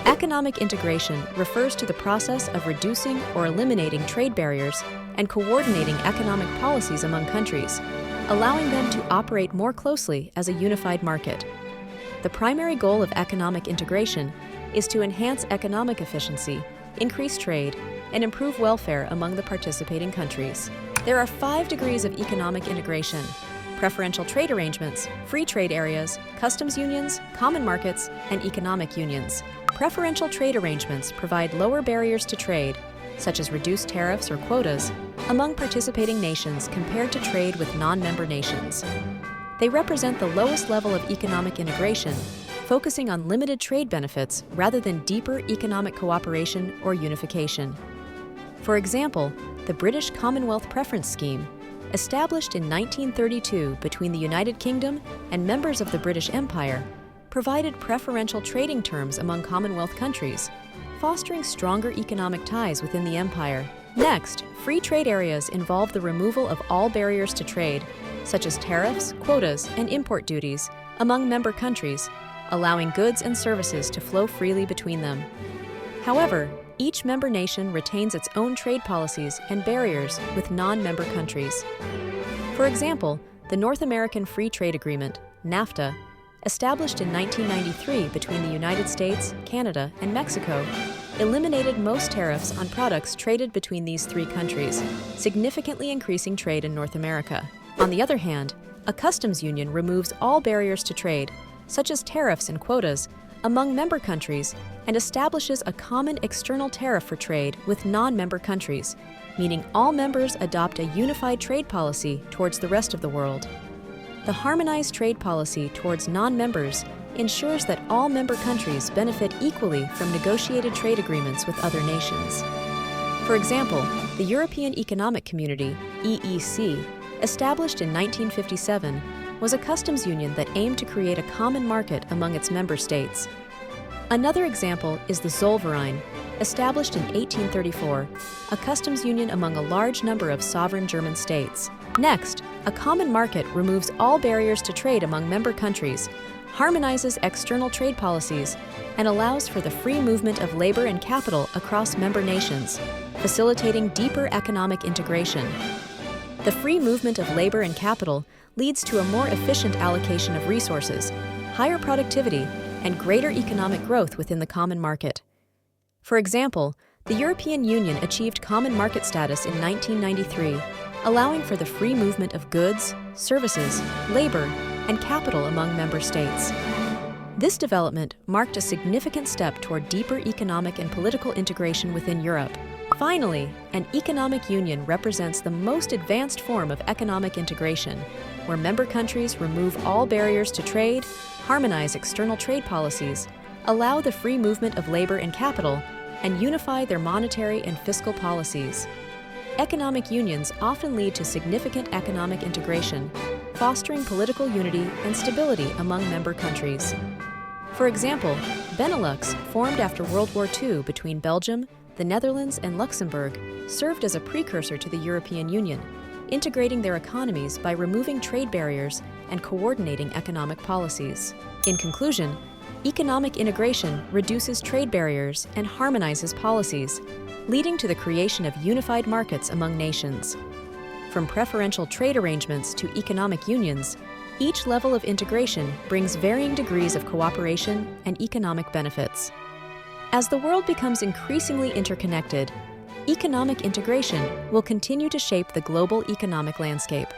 Economic integration refers to the process of reducing or eliminating trade barriers and coordinating economic policies among countries, allowing them to operate more closely as a unified market. The primary goal of economic integration is to enhance economic efficiency, increase trade, and improve welfare among the participating countries. There are 5 degrees of economic integration: preferential trade arrangements, free trade areas, customs unions, common markets, and economic unions. Preferential trade arrangements provide lower barriers to trade, such as reduced tariffs or quotas, among participating nations compared to trade with non-member nations. They represent the lowest level of economic integration, focusing on limited trade benefits rather than deeper economic cooperation or unification. For example, the British Commonwealth Preference Scheme, established in 1932 between the United Kingdom and members of the British Empire, provided preferential trading terms among Commonwealth countries, fostering stronger economic ties within the empire. Next, free trade areas involve the removal of all barriers to trade, such as tariffs, quotas, and import duties, among member countries, allowing goods and services to flow freely between them. However, each member nation retains its own trade policies and barriers with non-member countries. For example, the North American Free Trade Agreement, NAFTA, established in 1993 between the United States, Canada, and Mexico, eliminated most tariffs on products traded between these 3 countries, significantly increasing trade in North America. On the other hand, a customs union removes all barriers to trade, such as tariffs and quotas, among member countries and establishes a common external tariff for trade with non-member countries, meaning all members adopt a unified trade policy towards the rest of the world. The harmonized trade policy towards non-members ensures that all member countries benefit equally from negotiated trade agreements with other nations. For example, the European Economic Community, EEC, established in 1957, was a customs union that aimed to create a common market among its member states. Another example is the Zollverein, established in 1834, a customs union among a large number of sovereign German states. Next, a common market removes all barriers to trade among member countries, harmonizes external trade policies, and allows for the free movement of labor and capital across member nations, facilitating deeper economic integration. The free movement of labor and capital leads to a more efficient allocation of resources, higher productivity, and greater economic growth within the common market. For example, the European Union achieved common market status in 1993, allowing for the free movement of goods, services, labor, and capital among member states. This development marked a significant step toward deeper economic and political integration within Europe. Finally, an economic union represents the most advanced form of economic integration, where member countries remove all barriers to trade, harmonize external trade policies, allow the free movement of labor and capital, and unify their monetary and fiscal policies. Economic unions often lead to significant economic integration, fostering political unity and stability among member countries. For example, Benelux, formed after World War II between Belgium, the Netherlands, and Luxembourg, served as a precursor to the European Union, integrating their economies by removing trade barriers and coordinating economic policies. In conclusion, economic integration reduces trade barriers and harmonizes policies, leading to the creation of unified markets among nations. From preferential trade arrangements to economic unions, each level of integration brings varying degrees of cooperation and economic benefits. As the world becomes increasingly interconnected, economic integration will continue to shape the global economic landscape.